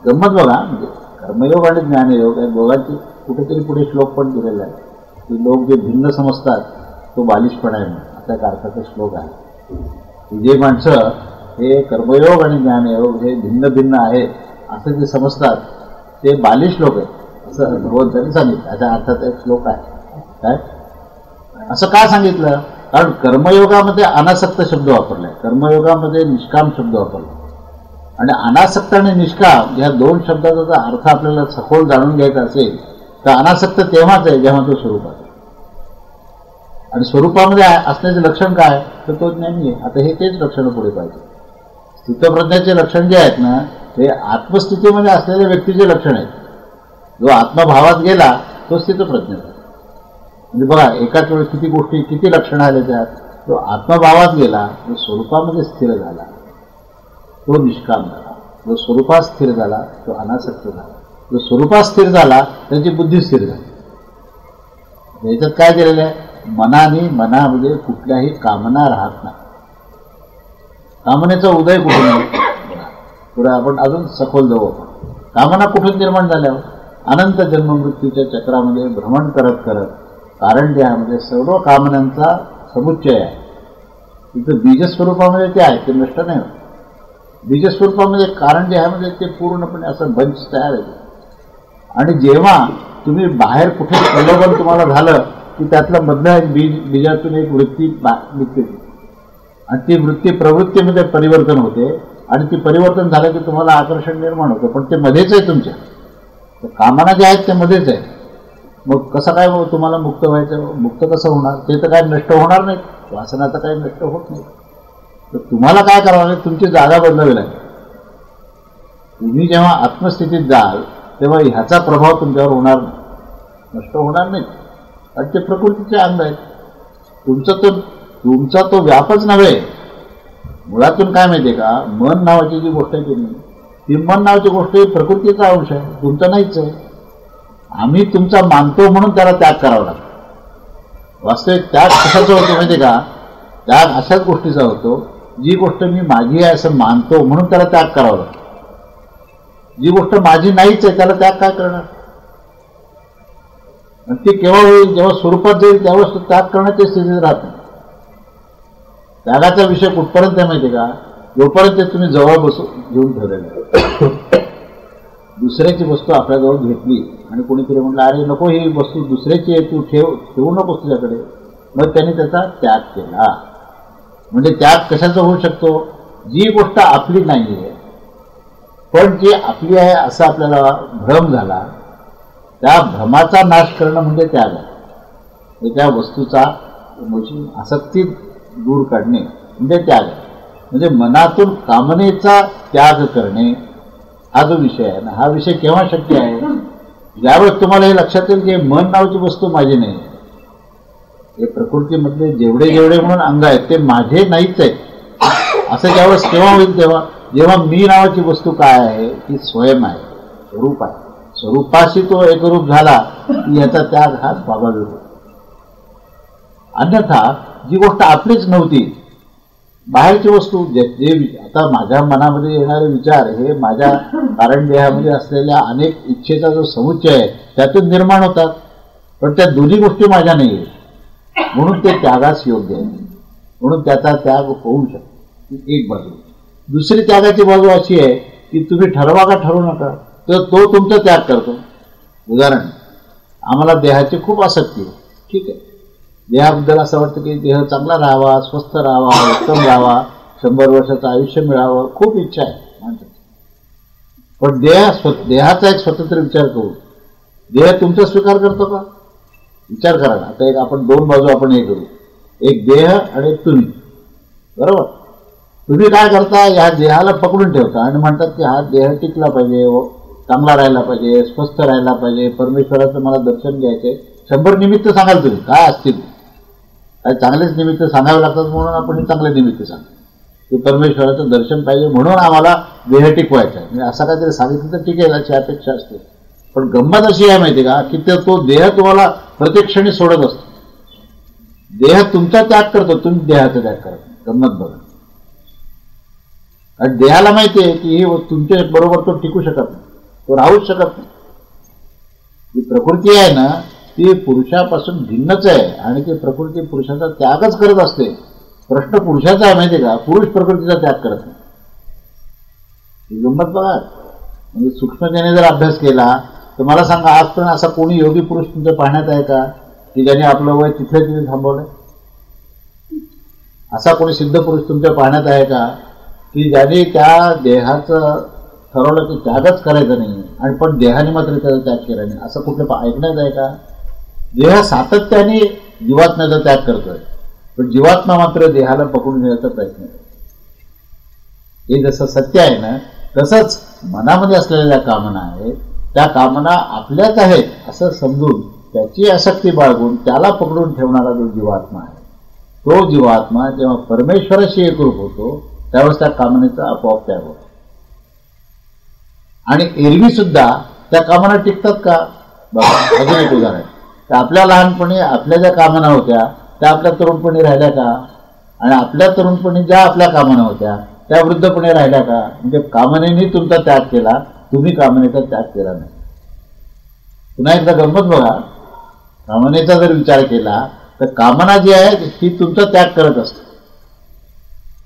गंमत बघा, म्हणजे कर्मयोग आणि ज्ञानयोग या दोघांची कुठेतरी पुढे श्लोक पण दिलेला आहे की लोक जे भिन्न समजतात तो बालिशपणा आहे म्हणून. असा एक अर्थाचा श्लोक आहे. जे माणसं हे कर्मयोग आणि ज्ञानयोग हे भिन्न भिन्न आहेत असं जे समजतात ते बालिश लोक आहेत असं भगवंतांनी सांगितलं. याच्या अर्थाचा एक श्लोक आहे. काय असं का सांगितलं? कारण कर्मयोगामध्ये अनासक्त शब्द वापरलाय, कर्मयोगामध्ये निष्काम शब्द वापरला. आणि अनासक्त आणि निष्काम ह्या दोन शब्दाचा अर्थ आपल्याला सखोल जाणून घ्यायचा असेल तर अनासक्त तेव्हाच आहे जेव्हा तो स्वरूपात आहे. आणि स्वरूपामध्ये असण्याचे लक्षण काय तर तो ज्ञानी आहे. आता हे तेच लक्षणं पुढे पाहिजे. स्थितप्रज्ञाचे लक्षण जे आहेत ना हे आत्मस्थितीमध्ये असलेल्या व्यक्तीचे लक्षण आहेत. जो आत्मभावात गेला तो स्थितप्रज्ञ आहे. म्हणजे बघा एकाच वेळेस किती गोष्टी, किती लक्षणं आले त्यात. तो आत्मभावात गेला, तो स्वरूपामध्ये स्थिर झाला, तो निष्काम झाला. जो स्वरूपात स्थिर झाला तो अनासक्त झाला. जो स्वरूपात स्थिर झाला त्याची बुद्धी स्थिर झाली. याच्यात काय केलेलं आहे, मनामध्ये कुठल्याही कामना राहत नाही. कामनेचा उदय कुठून आहे, पुढे आपण अजून सखोल जाऊ. कामना कुठून निर्माण झाल्यावर, अनंत जन्ममृत्यूच्या चक्रामध्ये भ्रमण करत करत कारण देहामध्ये सर्व कामनांचा समुच्चय आहे. तिथं बीजस्वरूपामध्ये ते आहे, ते नष्ट नाही होत. बीजस्वरूपामध्ये कारण देहामध्ये ते पूर्णपणे असं बंच तयार आहे. आणि जेव्हा तुम्ही बाहेर कुठे प्रलोभन तुम्हाला झालं की त्यातलं मधलं बीजातून एक वृत्ती निघते आणि ती वृत्ती प्रवृत्तीमध्ये परिवर्तन होते आणि ती परिवर्तन झालं की तुम्हाला आकर्षण निर्माण होतं. पण ते मध्येच आहे, तुमच्या कामना जे आहेत ते मध्येच आहे. मग कसं काय तुम्हाला मुक्त व्हायचं, मुक्त कसं होणार, ते तर काय नष्ट होणार नाही, वासना तर काही नष्ट होत नाही. तर तुम्हाला काय करावं लागेल, तुमची जागा बदलावी लागेल. तुम्ही जेव्हा आत्मस्थितीत जाल तेव्हा ह्याचा प्रभाव तुमच्यावर होणार नाही, नष्ट होणार नाही. आणि ते प्रकृतीचे अंग आहेत. तुमचा तो व्यापच नव्हे. मुळातून काय माहिती आहे का, मन नावाची जी गोष्ट आहे की नाही, ती मन नावाची गोष्ट ही प्रकृतीचा अंश आहे, तुमचा नाहीच आहे. आम्ही तुमचा मानतो म्हणून त्याला त्याग करावा लागतो. वास्तविक त्याग कशाचा होतो माहिती आहे का, त्याग अशाच गोष्टीचा होतो जी गोष्ट मी माझी आहे असं मानतो म्हणून त्याला त्याग करावा लागतो. जी गोष्ट माझी नाहीच आहे त्याला त्याग काय करणार. आणि ती केव्हा होईल, जेव्हा स्वरूपात जाईल त्यावेळेस तो त्याग करण्याची स्थितीत राहत नाही. त्यागाचा विषय कुठपर्यंत आहे माहिती आहे का, जोपर्यंत तुम्ही जवळ घेऊन ठेवलेलं आहे. दुसऱ्याची वस्तू आपल्याजवळ घेतली आणि कोणीतरी म्हटलं अरे नको ही वस्तू दुसऱ्याची आहे, तू ठेवू नकोस तुझ्याकडे, मग त्यांनी त्याचा त्याग केला. म्हणजे त्याग कशाचा होऊ शकतो, जी गोष्ट आपली नाही आहे पण जी आपली आहे असं आपल्याला भ्रम झाला, त्या भ्रमाचा नाश करणं म्हणजे त्याग आहे. त्या वस्तूचा आसक्ती दूर काढणे म्हणजे त्याग आहे. म्हणजे मनातून कामनेचा त्याग करणे हा जो विषय आहे ना, हा विषय केव्हा शक्य आहे, ज्यावेळेस तुम्हाला हे लक्षात येईल की मन नावाची वस्तू माझी नाही आहे. हे प्रकृतीमधले जेवढे जेवढे म्हणून अंग आहेत ते माझे नाहीच आहेत, असं ज्यावेळेस केव्हा होईल, तेव्हा जेव्हा मी नावाची वस्तू काय आहे ती स्वयं आहे, स्वरूप आहे. स्वरूपाशी तो एकरूप झाला की याचा त्याग हा स्वाभाविक होतो. अन्यथा जी गोष्ट आपलीच नव्हती, बाहेरची वस्तू जे आता माझ्या मनामध्ये येणारे विचार हे माझ्या कारण देहामध्ये असलेल्या अनेक इच्छेचा जो समुच्चय आहे त्यातून निर्माण होतात. पण त्या दोन्ही गोष्टी माझ्या नाही आहेत म्हणून ते त्यागास योग्य आहे, म्हणून त्याचा त्याग होऊ शकतो. एक बाजू. दुसरी त्यागाची बाजू अशी आहे की तुम्ही ठरवा का ठरवू नका, तर तो तुमचा त्याग करतो. उदाहरण, आम्हाला देहाची खूप आसक्ती आहे, ठीक आहे, देहाबद्दल असं वाटतं की देह चांगला राहावा, स्वस्थ राहावा, उत्तम राहावा, 100 वर्षाचं आयुष्य मिळावं, खूप इच्छा आहे माणसाची. पण देहाचा एक स्वतंत्र विचार करू, देह तुमचा स्वीकार करतो का, विचार करा ना. आता एक आपण दोन बाजू आपण हे करू, एक देह आणि एक तुम्ही. बरोबर, तुम्ही काय करता, ह्या देहाला पकडून ठेवता आणि म्हणतात की हा देह टिकला पाहिजे, चांगला राहायला पाहिजे, स्वस्थ राहायला पाहिजे, परमेश्वराचं मला दर्शन घ्यायचंय. 100 निमित्त सांगाल तुम्ही, काय असतील काय चांगलेच निमित्त सांगावे लागतात म्हणून आपण चांगले निमित्त सांगतो की परमेश्वराचं दर्शन पाहिजे म्हणून आम्हाला देह टिकवायचा आहे. म्हणजे असं काहीतरी सांगितलं तर टिकेल अशी अपेक्षा असते. पण गंमत अशी आहे माहिती का की तो देह तुम्हाला प्रत्येक क्षणी सोडत असतो. देह तुमचा त्याग करतो, तुम्ही देहाचा त्याग करतो. गंमत बघा. आणि देहाला माहिती आहे की ही तुमच्या बरोबर तो टिकू शकत नाही, तो राहूच शकत नाही. जी प्रकृती आहे ना ती पुरुषापासून भिन्नच आहे आणि ती प्रकृती पुरुषाचा त्यागच करत असते. प्रश्न पुरुषाचा आहे माहिती आहे का, पुरुष प्रकृतीचा त्याग करत नाही. ही गंमत बघा. म्हणजे सूक्ष्मतेने जर अभ्यास केला तर मला सांगा आजपर्यंत असा कोणी योगी पुरुष तुमच्या पाहण्यात आहे का की ज्याने आपलं वय तिथे तिथे थांबवलंय? असा कोणी सिद्ध पुरुष तुमच्या पाहण्यात आहे का की ज्याने त्या देहाचं ठरवलं की त्यागच करायचं नाही आणि पण देहाने मात्र त्याचा त्याग केला नाही, असं कुठलं ऐकण्यात आहे का? देह सातत्याने जीवात्म्याचा त्याग करतोय पण जीवात्मा मात्र देहाला पकडून घेण्याचा प्रयत्न करतो. हे जसं सत्य आहे ना तसंच मनामध्ये असलेल्या कामना आहेत, त्या कामना आपल्याच आहेत असं समजून त्याची आसक्ती बाळगून त्याला पकडून ठेवणारा जो जीवात्मा आहे तो जीवात्मा जेव्हा परमेश्वराशी एकरूप होतो त्यावेळेस त्या कामनेचा आपोआप त्याग होतो. आणि एरवी सुद्धा त्या कामना टिकतात का? बघा अजून एक उदाहरण, तर आपल्या लहानपणी आपल्या ज्या कामना होत्या त्या आपल्या तरुणपणी राहिल्या का? आणि आपल्या तरुणपणी ज्या आपल्या कामना होत्या त्या वृद्धपणी राहिल्या का? म्हणजे कामनेने तुमचा त्याग केला, तुम्ही कामनेचा त्याग केला नाही. पुन्हा एकदा गंमत बघा, कामनेचा जर विचार केला तर कामना जी आहे ही तुमचा त्याग करत असते.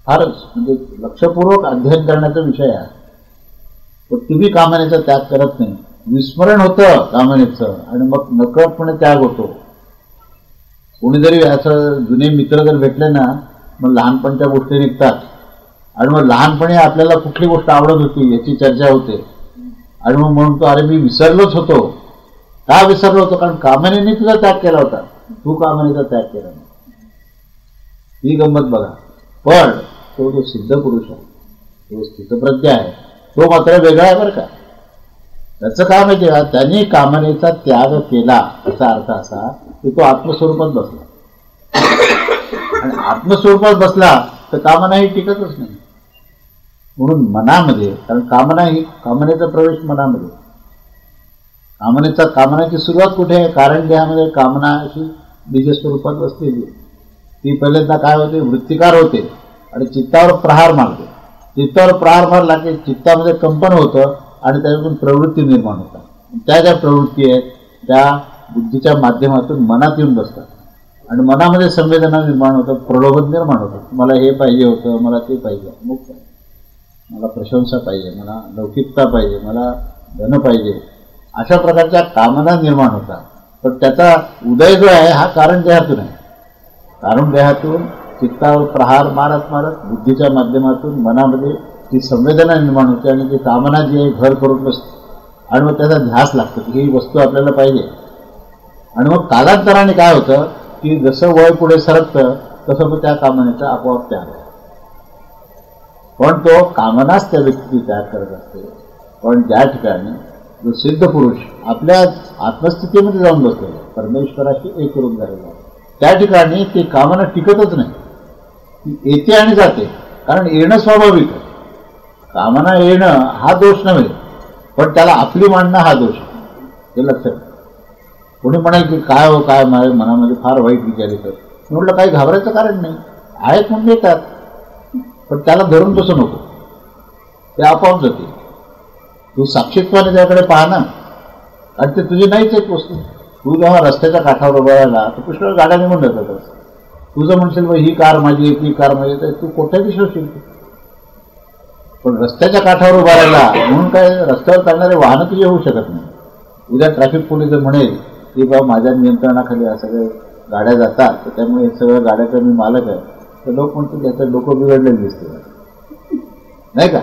फारच म्हणजे लक्षपूर्वक अध्ययन करण्याचा विषय आहे. पण तुम्ही कामनेचा त्याग करत नाही, विस्मरण होतं कामनेचं आणि मग नकळतपणे त्याग होतो. कोणीतरी असं जुने मित्र जर भेटले ना, मग लहानपणच्या गोष्टी निघतात आणि मग लहानपणी आपल्याला कुठली गोष्ट आवडत होती याची चर्चा होते आणि मग म्हणतो अरे मी विसरलोच होतो. का विसरलो होतो? कारण कामनेने तुझा त्याग केला होता, तू कामनेचा त्याग केला नाही. ही गंमत बघा. पण तो जो सिद्ध पुरुष आहे, तो स्थितप्रज्ञ आहे, तो मात्र वेगळा आहे बरं का. त्याचं काय माहिती का, त्यांनी कामनेचा त्याग केला याचा अर्थ असा की तो आत्मस्वरूपात बसला. आणि आत्मस्वरूपात बसला तर कामना ही टिकतच नाही. म्हणून मनामध्ये, कारण कामना ही, कामनेचा प्रवेश मनामध्ये, कामनेची सुरुवात कुठे आहे? कारण देहामध्ये कामना अशी बीजस्वरूपात बसलेली. ती पहिल्यांदा काय होते? वृत्तिकार होते आणि चित्तावर प्रहार मारते. चित्तावर प्रहार मारला की चित्तामध्ये कंपन होतं आणि त्याच्यातून प्रवृत्ती निर्माण होतात. त्या ज्या प्रवृत्ती आहेत त्या बुद्धीच्या माध्यमातून मनात येऊन बसतात आणि मनामध्ये संवेदना निर्माण होतात, प्रलोभन निर्माण होतात. मला हे पाहिजे होतं, मला ते पाहिजे, मुक्त, मला प्रशंसा पाहिजे, मला लौकिकता पाहिजे, मला धन पाहिजे, अशा प्रकारच्या कामना निर्माण होतात. पण त्याचा उदय जो आहे हा कारण देहातून आहे. कारण देहातून चित्तावर प्रहार मारत मारत बुद्धीच्या माध्यमातून मनामध्ये ती संवेदना निर्माण होते आणि ती कामना जी आहे घर करून बसते आणि मग त्याचा ध्यास लागतो की ही वस्तू आपल्याला पाहिजे. आणि मग कालांतराने काय होतं की जसं वय पुढे सरकतं तसं मग त्या कामनेचा आपोआप त्याग होतो. पण तो कामनाच त्या व्यक्ती त्याग करत असते. पण ज्या ठिकाणी जो सिद्ध पुरुष आपल्या आत्मस्थितीमध्ये जाऊन बसलेला, परमेश्वराशी एक रूप झालेला, त्या ठिकाणी ती कामना टिकतच नाही. ती येते आणि जाते, कारण येणं स्वाभाविक आहे. कामना येणं हा दोष नव्हे, पण त्याला आपली मांडणं हा दोष आहे. हे लक्षात. कोणी म्हणाल की काय हो काय माझ्या मनामध्ये फार वाईट विचार येतात. मी म्हटलं काही घाबरायचं कारण नाही, आहेत म्हणून येतात, पण त्याला धरून बसू नको, ते आपोआप जाते. तू साक्षीत्वाने त्याकडे पाहा ना, आणि ते तुझी नाहीच एक वस्तू. तू जेव्हा रस्त्याच्या काठावर उभा राहिला तर पुष्कळ गाड्या निघून जातात. तुझं म्हणशील मग ही कार माझी आहे, ती कार माझी, तर तू कोठ्या दिसवशील. पण रस्त्याच्या काठावर उभा राहिला म्हणून काय रस्त्यावर चालणारे वाहनं तुझे होऊ शकत नाही. उद्या ट्रॅफिक पोलीस जर म्हणेल की बाबा माझ्या नियंत्रणाखाली या सगळे गाड्या जातात, तर त्यामुळे हे सगळ्या गाड्याचा मी मालक आहे, तर लोक म्हणतील त्याचं डोकं बिघडलेलं दिसते, नाही का.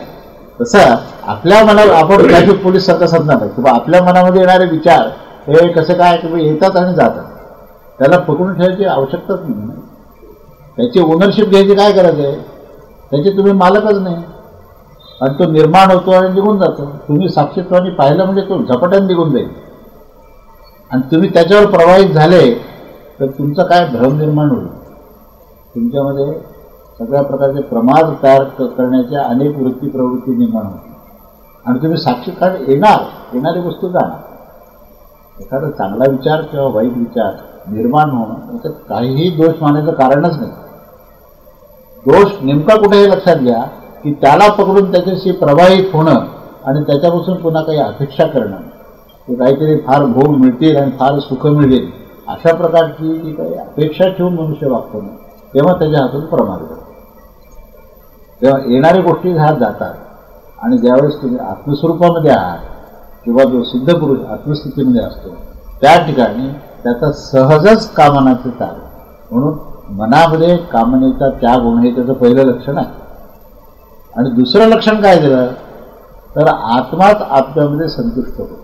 तसं आपल्या मनात आपण ट्रॅफिक पोलीस सारखं समजणार नाही किंवा आपल्या मनामध्ये येणारे विचार हे कसे काय की येतात आणि जातात, त्याला पकडून ठेवायची आवश्यकताच नाही. त्याची ओनरशिप घ्यायची काय गरज आहे? त्याचे तुम्ही मालकच नाही आणि तो निर्माण होतो आणि निघून जातो. तुम्ही साक्षीत्वाने पाहिलं म्हणजे तो झपाट्याने निघून जाईल आणि तुम्ही त्याच्यावर प्रवाहित झाले तर तुमचा काय भ्रम निर्माण होईल. तुमच्यामध्ये सगळ्या प्रकारचे प्रमाद तयार करण्याच्या अनेक वृत्ती प्रवृत्ती निर्माण होतील आणि तुम्ही साक्षीत्वान येणारी वस्तू जाणार. एखादा चांगला विचार किंवा वाईट विचार निर्माण होणं याच्यात काहीही दोष मानायचं कारणच नाही. दोष नेमका कुठे हे लक्षात घ्या की त्याला पकडून त्याच्याशी प्रवाहित होणं आणि त्याच्यापासून पुन्हा काही अपेक्षा करणं, की काहीतरी फार भोग मिळतील आणि फार सुख मिळेल अशा प्रकारची जी काही अपेक्षा ठेवून मनुष्य वागतो ना, तेव्हा त्याच्या हातून प्रमाद करतो. तेव्हा येणाऱ्या गोष्टी ह्या जातात आणि ज्यावेळेस तुम्ही आत्मस्वरूपामध्ये आहात किंवा जो सिद्ध पुरुष आत्मस्थितीमध्ये असतो त्या ठिकाणी त्याचा सहजच कामनाचे त्याग. म्हणून मनामध्ये कामनेचा त्याग होणं हे त्याचं पहिलं लक्षण आहे. आणि दुसरं लक्षण काय दिलं तर आत्माच आत्म्यामध्ये संतुष्ट होतो.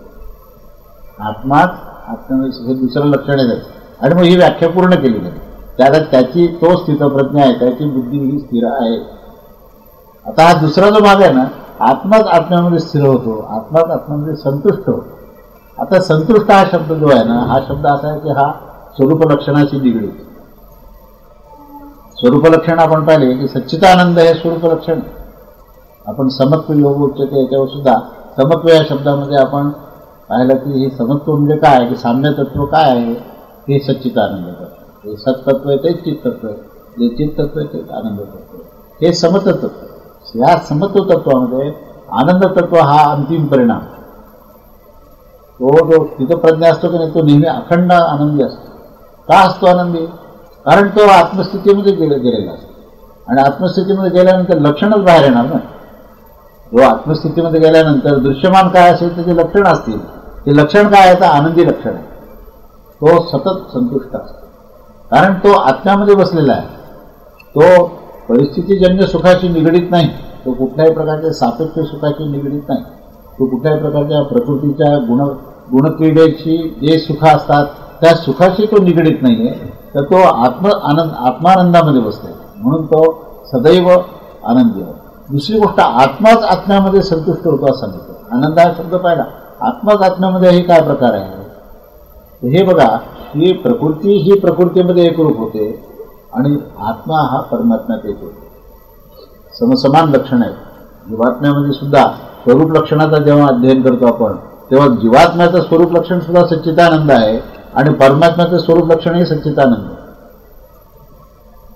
आत्माच आत्म्यामध्ये हे दुसरं लक्षण आहे त्याचं. आणि मग ही व्याख्या पूर्ण केली गेली. त्याला त्याची तो स्थितप्रज्ञ आहे, त्याची बुद्धी ही स्थिर आहे. आता हा दुसरा जो भाग आहे ना, आत्माच आत्म्यामध्ये स्थिर होतो, आत्माच आत्म्यामध्ये संतुष्ट होतो. आता संतुष्ट हा शब्द जो आहे ना, हा शब्द असा आहे की हा स्वरूप लक्षणाशी निगडीत. स्वरूप लक्षण आपण पाहिले की सच्चिदानंद हे स्वरूप लक्षण. आपण समत्व योग उच्चते याच्यावर सुद्धा समत्व या शब्दामध्ये आपण पाहिलं की हे समत्व म्हणजे काय, की साम्य तत्व काय आहे, हे सच्चिदानंद तत्व. हे सत्तत्व आहे तेच चित्तत्व आहे, जे चित्तत्व आहे तेच आनंद तत्व आहे, हे समत्व. या समत्व तत्वामध्ये आनंद तत्व हा अंतिम परिणाम. तो जो स्थितप्रज्ञा असतो की नाही तो नेहमी अखंड आनंदी असतो. का असतो आनंदी? कारण तो आत्मस्थितीमध्ये गेलेला असतो. आणि आत्मस्थितीमध्ये गेल्यानंतर लक्षणच बाहेर येणार ना. जो आत्मस्थितीमध्ये गेल्यानंतर दृश्यमान काय असेल त्याचे लक्षण असतील. ते लक्षण काय आहे तर आनंदी लक्षण आहे. तो सतत संतुष्ट असतो कारण तो आत्म्यामध्ये बसलेला आहे. तो परिस्थितीजन्य सुखाशी निगडीत नाही, तो कुठल्याही प्रकारच्या सापेक्ष सुखाशी निगडीत नाही, तो कुठल्याही प्रकारच्या प्रकृतीच्या गुणक्रीडेची जे सुख असतात त्या सुखाशी तो निगडीत नाही आहे. तर तो आत्मानंदामध्ये बसतो म्हणून तो सदैव आनंदी आहे. दुसरी गोष्ट आत्माच आत्म्यामध्ये संतुष्ट होतो असं सांगितलं. आनंद हा शब्द पाहिला, आत्माच आत्म्यामध्ये हे काय प्रकार आहे. हे बघा, ही प्रकृती ही प्रकृतीमध्ये एकरूप होते आणि आत्मा हा परमात्म्यात एक होतो. समसमान लक्षण आहे. जीवात्म्यामध्ये सुद्धा स्वरूप लक्षणाचा जेव्हा अध्ययन करतो आपण तेव्हा जीवात्म्याचं स्वरूप लक्षण सुद्धा सच्चिदानंद आहे आणि परमात्म्याचं स्वरूप लक्षणही सच्चिदानंद आहे.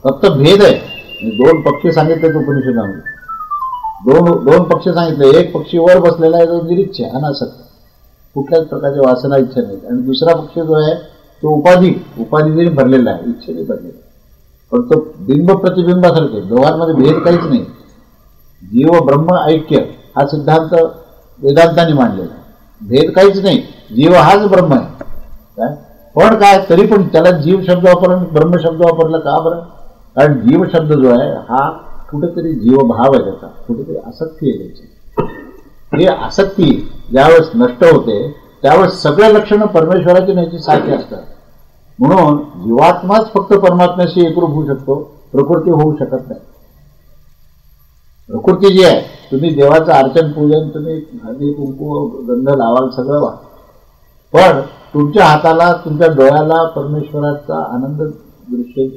फक्त भेद आहे. दोन पक्षी सांगितले उपनिषदामध्ये, दोन पक्षी सांगितले. एक पक्षी वर बसलेला आहे जो निरीच्छ अनासक्त, कुठल्याच प्रकारच्या वासना इच्छा नाही. आणि दुसरा पक्षी जो आहे तो उपाधीने भरलेला आहे, इच्छेने भरलेला. पण तो बिंब प्रतिबिंबासारखे, दोघांमध्ये भेद काहीच नाही. जीव ब्रह्म ऐक्य हा सिद्धांत वेदांतांनी मांडलेला आहे. भेद काहीच नाही, जीव हाच ब्रह्म आहे. काय पण काय तरी पण त्याला जीव शब्द वापरला ब्रह्म शब्द वापरला का बरं? कारण जीव शब्द जो आहे हा कुठेतरी जीवभाव आहे, त्याचा कुठेतरी आसक्ती आहे त्याची. ही आसक्ती ज्यावेळेस नष्ट होते त्यावेळेस सगळ्या लक्षणं परमेश्वराची न्यायची सारखी असतात. म्हणून जीवात्माच फक्त परमात्म्याशी एकरूप होऊ शकतो, प्रकृती होऊ शकत नाही. प्रकृती जी आहे, तुम्ही देवाचं अर्चन पूजन तुम्ही हळदी कुंकू गंध लावाल सगळं वा, पण तुमच्या हाताला तुमच्या डोळ्याला परमेश्वराचा आनंद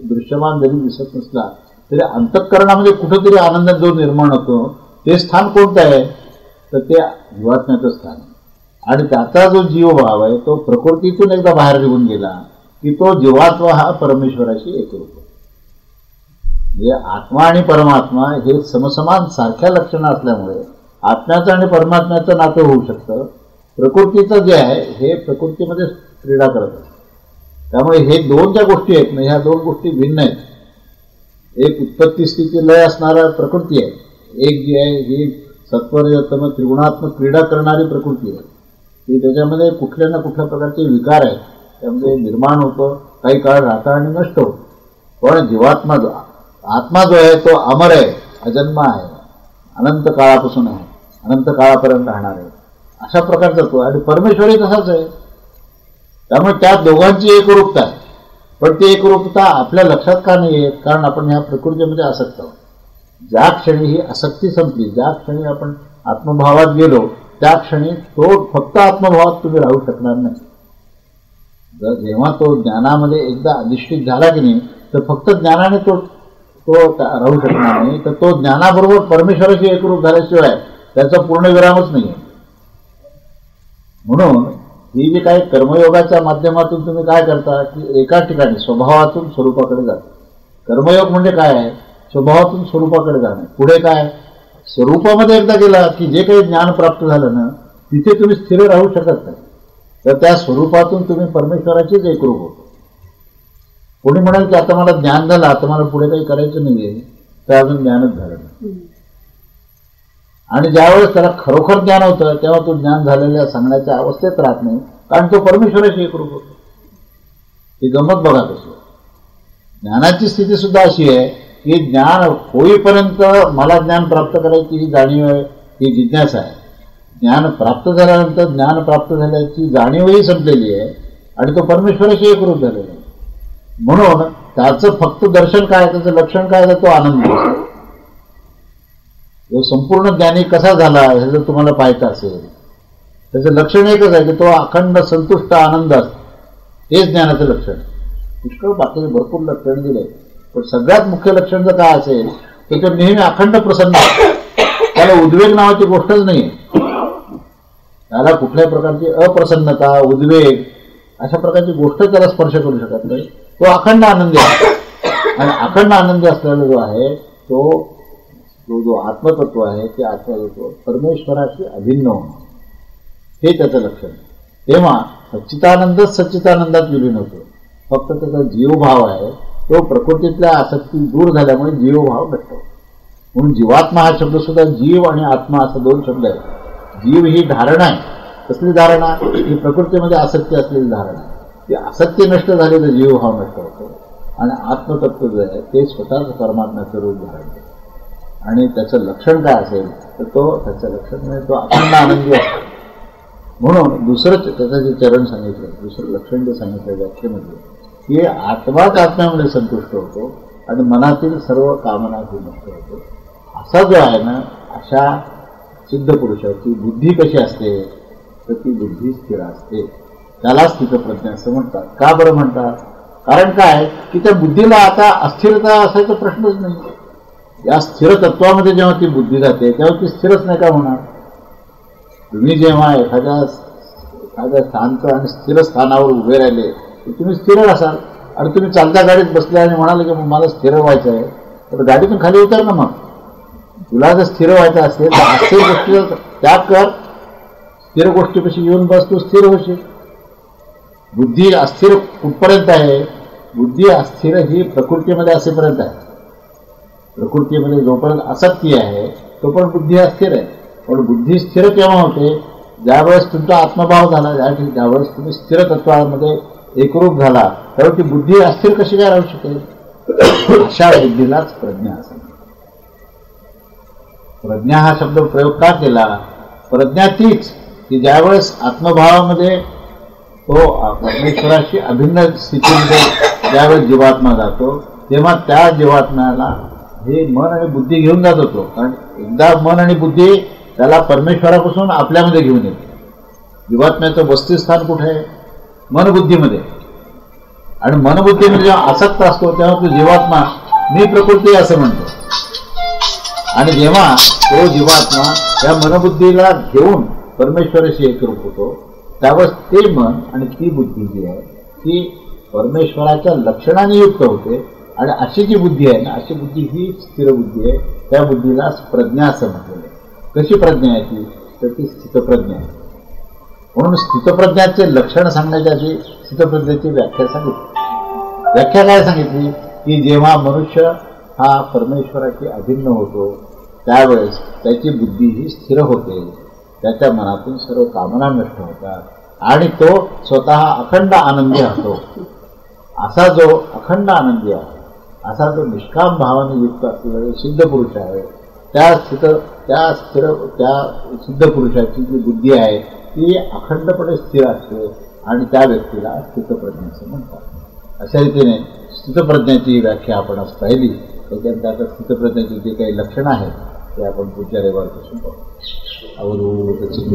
दृश्यमान जरी दिसत नसला तरी अंतःकरणामध्ये कुठंतरी आनंद जो निर्माण होतो ते स्थान कोणतं आहे तर ते जीवात्म्याचं स्थान आहे. आणि त्याचा जो जीवभाव आहे तो प्रकृतीतून एकदा बाहेर निघून गेला की तो जीवात्मा हा परमेश्वराशी एकरूप होतो. म्हणजे आत्मा आणि परमात्मा हे समसमान सारख्या लक्षणं असल्यामुळे आत्म्याचं आणि परमात्म्याचं नातं होऊ शकतं. प्रकृतीचं जे आहे हे प्रकृतीमध्ये क्रीडा करत असतं. त्यामुळे हे दोन ज्या गोष्टी आहेत ना ह्या दोन गोष्टी भिन्न आहेत. एक उत्पत्ती स्थिती लय असणारा प्रकृती आहे, एक जी आहे ही सत्वरजतम त्रिगुणात्मक क्रीडा करणारी प्रकृती आहे. की त्याच्यामध्ये कुठल्या ना कुठल्या प्रकारचे विकार आहेत, त्यामध्ये निर्माण होतं, काही काळ राहतं आणि नष्ट होतं. पण जीवात्मा जो आत्मा जो आहे तो अमर आहे, अजन्मा आहे, अनंत काळापासून आहे, अनंत काळापर्यंत राहणार आहे, अशा प्रकारचा तो. आणि परमेश्वरही तसाच आहे. त्यामुळे त्या दोघांची एकरूपता आहे. पण ती एकरूपता आपल्या लक्षात का नाही येत? कारण आपण ह्या प्रकृतीमध्ये आसक्त आहोत. ज्या क्षणी ही आसक्ती संपली, ज्या क्षणी आपण आत्मभावात गेलो त्या क्षणी तो फक्त आत्मभावात तुम्ही राहू शकणार नाही. जेव्हा तो ज्ञानामध्ये एकदा अधिष्ठित झाला की नाही तर फक्त ज्ञानाने तो राहू शकणार नाही. तर तो ज्ञानाबरोबर परमेश्वराशी एकरूप झाल्याशिवाय त्याचा पूर्णविरामच नाही आहे. म्हणून ही जी काही कर्मयोगाच्या माध्यमातून तुम्ही काय करता की एका ठिकाणी स्वभावातून स्वरूपाकडे जाता. कर्मयोग म्हणजे काय आहे? स्वभावातून स्वरूपाकडे जाणे. पुढे काय? स्वरूपामध्ये एकदा गेला की जे काही ज्ञान प्राप्त झालं ना तिथे तुम्ही स्थिर राहू शकत नाही. तर त्या स्वरूपातून तुम्ही परमेश्वराचीच एकरूप होतो. कोणी म्हणाल की आता मला ज्ञान झालं, आता मला पुढे काही करायचं नाहीये, तर अजून ज्ञानच झालं नाही. आणि ज्यावेळेस त्याला खरोखर ज्ञान होतं तेव्हा तो ज्ञान झालेल्या सांगण्याच्या अवस्थेत राहत नाही, कारण तो परमेश्वराशी एकरूप होतो. ही गंमत बघा कशी. ज्ञानाची स्थिती सुद्धा अशी आहे की ज्ञान होईपर्यंत मला ज्ञान प्राप्त करायची ही जाणीव आहे, ही जिज्ञासा आहे. ज्ञान प्राप्त झाल्यानंतर ज्ञान प्राप्त झाल्याची जाणीवही संपलेली आहे आणि तो परमेश्वराशी एकरूप झालेला आहे. म्हणून त्याचं फक्त दर्शन काय, त्याचं लक्षण काय, तो आनंद. जो संपूर्ण ज्ञानी कसा झाला हे जर तुम्हाला पाहायचं असेल त्याचं लक्षण एकच आहे की तो अखंड संतुष्ट आनंद असतो. हेच ज्ञानाचं लक्षण. पुष्कळ बाकी भरपूर लक्षण दिले, पण सगळ्यात मुख्य लक्षण जर काय असेल तर तो नेहमी अखंड प्रसन्न, त्याला उद्वेग नावाची गोष्टच नाही. त्याला कुठल्याही प्रकारची अप्रसन्नता, उद्वेग अशा प्रकारची गोष्ट त्याला स्पर्श करू शकत नाही. तो अखंड आनंदी आहे. आणि अखंड आनंदी असलेला जो आहे तो जो आत्मतत्व आहे ते आत्मतत्व परमेश्वराशी अभिन्न होणं हे त्याचं लक्षण. तेव्हा सच्चिदानंदच सच्चिदानंदात विलीन होतो. फक्त त्याचा जीवभाव आहे तो प्रकृतीतल्या आसक्ती दूर झाल्यामुळे जीवभाव घटतो. म्हणून जीवात्मा हा शब्द सुद्धा जीव आणि आत्मा असं दोन शब्द आहेत. जीव ही धारणा आहे. कसली धारणा? ही प्रकृतीमध्ये आसक्ती असलेली धारणा. ती आसक्ती नष्ट झाली तर जीवभाव नष्ट होतो. आणि आत्मतत्व जे आहे ते स्वतःच परमात्म्याचं रूप धारण करतो. आणि त्याचं लक्षण काय असेल तर त्याचं लक्षण म्हणजे तो अखंड आनंदी असतो. म्हणून दुसरं त्याचं जे चरण सांगितलं, दुसरं लक्षण जे सांगितलं व्याख्येमध्ये की आत्माच आत्म्यामध्ये संतुष्ट होतो आणि मनातील सर्व कामना ही नष्ट होतो. असा जो आहे ना, अशा सिद्ध पुरुषाची बुद्धी कशी असते तर ती बुद्धी स्थिर असते. त्याला स्थितप्रज्ञा असं म्हणतात. का बरं म्हणतात? कारण काय की त्या बुद्धीला आता अस्थिरता असायचा प्रश्नच नाही. या स्थिर तत्वामध्ये जेव्हा ती बुद्धी जाते तेव्हा ती स्थिरच नाही का होणार? तुम्ही जेव्हा एखाद्या शांत आणि स्थिर स्थानावर उभे राहिले तर तुम्ही स्थिर असाल. आणि तुम्ही चालत्या गाडीत बसले आणि म्हणाले की मला स्थिर व्हायचं आहे तर गाडीतून खाली उतर ना. मग तुला जर स्थिर व्हायचं असेल तर अस्थिर गोष्टीचा त्याग कर. स्थिर गोष्टीपाशी येऊन बस, तू स्थिर होशील. बुद्धी अस्थिर कुठपर्यंत आहे? बुद्धी अस्थिर ही प्रकृतीमध्ये असेपर्यंत आहे. प्रकृतीमध्ये जोपर्यंत आसक्ती आहे तोपर्यंत बुद्धी अस्थिर आहे. पण बुद्धी स्थिर केव्हा होते? ज्यावेळेस तुमचा आत्मभाव झाला, ज्यावेळेस तुम्ही स्थिर तत्वामध्ये एकरूप झाला त्यावेळी ती बुद्धी अस्थिर कशी काय राहू शकेल? अशा बुद्धीलाच प्रज्ञा असेल. प्रज्ञा हा शब्द प्रयोग का केला? प्रज्ञा तीच की ज्यावेळेस आत्मभावामध्ये तो परमेश्वराशी अभिन्न स्थितीमध्ये ज्यावेळेस जीवात्मा जातो तेव्हा त्या जीवात्म्याला हे मन आणि बुद्धी घेऊन जात होतो. कारण एकदा मन आणि बुद्धी त्याला परमेश्वरापासून आपल्यामध्ये घेऊन येते. जीवात्म्याचं वस्तीस्थान कुठे आहे? मनबुद्धीमध्ये. आणि मनबुद्धीमध्ये जेव्हा आसक्त असतो तेव्हा तो जीवात्मा मी प्रकृती असं म्हणतो. आणि जेव्हा तो जीवात्मा या मनबुद्धीला घेऊन परमेश्वराशी एकरूप होतो त्यावेळेस ते मन आणि ती बुद्धी जी आहे ती परमेश्वराच्या लक्षणाने युक्त होते. आणि अशी जी बुद्धी आहे ना, अशी बुद्धी ही स्थिर बुद्धी आहे. त्या बुद्धीला प्रज्ञा असं म्हटलेलं आहे. कशी प्रज्ञा आहे ती? तर ती स्थितप्रज्ञा आहे. म्हणून स्थितप्रज्ञाचे लक्षण सांगण्याची स्थितप्रज्ञेची व्याख्या सांगितली. व्याख्या काय सांगितली की जेव्हा मनुष्य हा परमेश्वराची अभिन्न होतो त्यावेळेस त्याची बुद्धी ही स्थिर होते. त्याच्या मनातून सर्व कामना नष्ट होतात आणि तो स्वतः अखंड आनंदी राहतो. असा जो अखंड आनंदी आहे, असा जो निष्काम भावाने युक्त असलेला सिद्ध पुरुष आहे, त्या सिद्ध पुरुषाची जी बुद्धी आहे ती अखंडपणे स्थिर असते आणि त्या व्यक्तीला स्थितप्रज्ञा असं म्हणतात. अशा रीतीने स्थितप्रज्ञाची व्याख्या आपण आज पाहिली. त्याच्यानंतर आता स्थितप्रज्ञाची जे काही लक्षणं आहेत ते आपण पुढच्या रविवारपासून पाहू. अवधूत चित्त